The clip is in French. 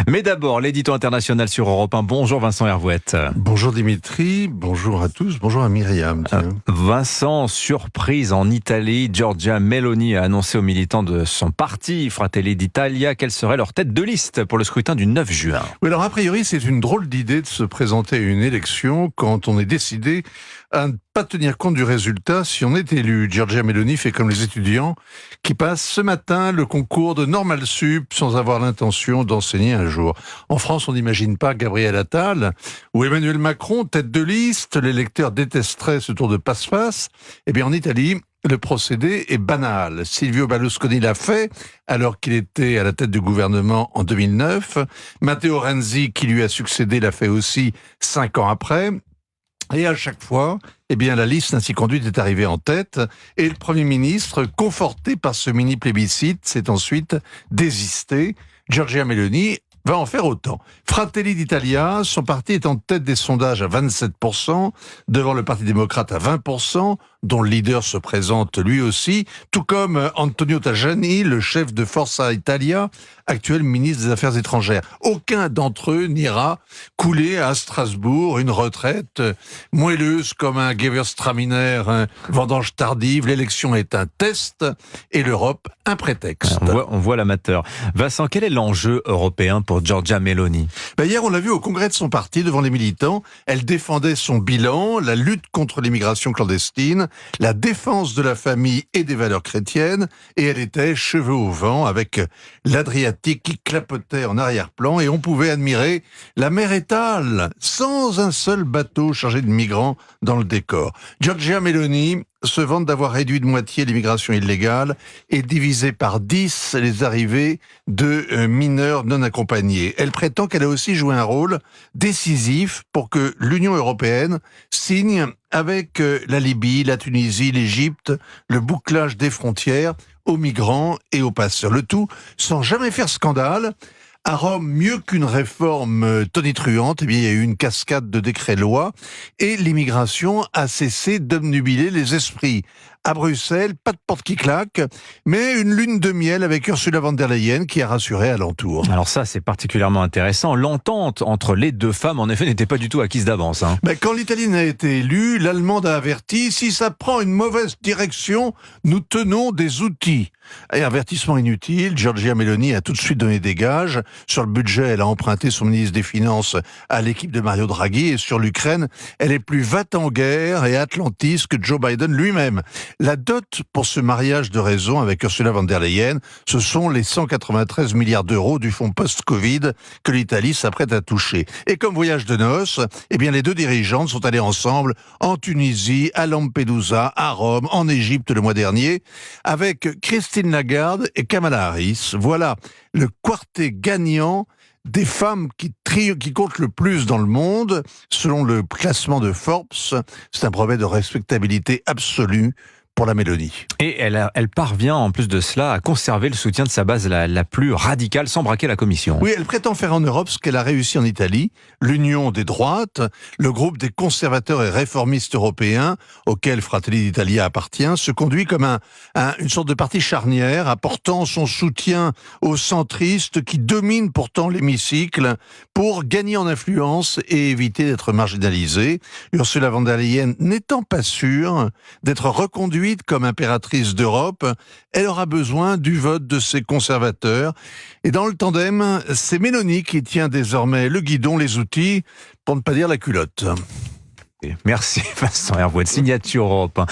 Mais d'abord, l'édito international sur Europe 1. Bonjour Vincent Hervouette. Bonjour Dimitri, bonjour à tous, bonjour à Myriam. Vincent, surprise en Italie, Giorgia Meloni a annoncé aux militants de son parti Fratelli d'Italia quelle serait leur tête de liste pour le scrutin du 9 juin. Oui, alors a priori c'est une drôle d'idée de se présenter à une élection quand on est décidé à ne pas tenir compte du résultat si on est élu. Giorgia Meloni fait comme les étudiants qui passent ce matin le concours de Normal Sup sans avoir l'intention d'enseigner un jour. En France, on n'imagine pas Gabriel Attal ou Emmanuel Macron, tête de liste. Les lecteurs détesteraient ce tour de passe-passe. Eh bien, en Italie, le procédé est banal. Silvio Berlusconi l'a fait alors qu'il était à la tête du gouvernement en 2009. Matteo Renzi, qui lui a succédé, l'a fait aussi 5 ans après. Et à chaque fois, eh bien, la liste ainsi conduite est arrivée en tête et le Premier ministre, conforté par ce mini-plébiscite, s'est ensuite désisté. Giorgia Meloni va en faire autant. Fratelli d'Italia, son parti est en tête des sondages à 27%, devant le Parti démocrate à 20%, dont le leader se présente lui aussi, tout comme Antonio Tajani, le chef de Forza Italia, actuel ministre des Affaires étrangères. Aucun d'entre eux n'ira couler à Strasbourg une retraite moelleuse comme un Gewürztraminer, un vendange tardive. L'élection est un test et l'Europe un prétexte. On voit l'amateur. Vincent, quel est l'enjeu européen pour Giorgia Meloni ? Hier, on l'a vu au congrès de son parti devant les militants. Elle défendait son bilan, la lutte contre l'immigration clandestine, la défense de la famille et des valeurs chrétiennes, et elle était cheveux au vent avec l'Adriatique qui clapotait en arrière-plan et on pouvait admirer la mer étale sans un seul bateau chargé de migrants dans le décor. Giorgia Meloni se vante d'avoir réduit de moitié l'immigration illégale et divisé par 10 les arrivées de mineurs non accompagnés. Elle prétend qu'elle a aussi joué un rôle décisif pour que l'Union européenne signe avec la Libye, la Tunisie, l'Égypte, le bouclage des frontières aux migrants et aux passeurs. Le tout sans jamais faire scandale. À Rome, mieux qu'une réforme tonitruante, il y a eu une cascade de décrets-lois et l'immigration a cessé d'obnubiler les esprits. À Bruxelles, pas de porte qui claque, mais une lune de miel avec Ursula von der Leyen qui a rassuré alentour. Alors ça, c'est particulièrement intéressant. L'entente entre les deux femmes, en effet, n'était pas du tout acquise d'avance. Quand l'Italienne a été élue, l'Allemande a averti, si ça prend une mauvaise direction, nous tenons des outils. Et avertissement inutile, Giorgia Meloni a tout de suite donné des gages. Sur le budget, elle a emprunté son ministre des Finances à l'équipe de Mario Draghi. Et sur l'Ukraine, elle est plus va-t-en-guerre et atlantiste que Joe Biden lui-même. La dot pour ce mariage de raison avec Ursula von der Leyen, ce sont les 193 milliards d'euros du fonds post-Covid que l'Italie s'apprête à toucher. Et comme voyage de noces, les deux dirigeantes sont allées ensemble en Tunisie, à Lampedusa, à Rome, en Égypte le mois dernier, avec Christine Lagarde et Kamala Harris. Voilà le quartet gagnant des femmes qui comptent le plus dans le monde, selon le classement de Forbes. C'est un brevet de respectabilité absolue pour la Meloni. Et elle parvient, en plus de cela, à conserver le soutien de sa base la plus radicale, sans braquer la Commission. Oui, elle prétend faire en Europe ce qu'elle a réussi en Italie, l'union des droites, le groupe des conservateurs et réformistes européens, auquel Fratelli d'Italia appartient, se conduit comme une sorte de parti charnière, apportant son soutien aux centristes qui dominent pourtant l'hémicycle pour gagner en influence et éviter d'être marginalisés. Ursula von der Leyen n'étant pas sûre d'être reconduite comme impératrice d'Europe, elle aura besoin du vote de ses conservateurs. Et dans le tandem, c'est Meloni qui tient désormais le guidon, les outils, pour ne pas dire la culotte. Merci Vincent Hervouette, signature Europe 1.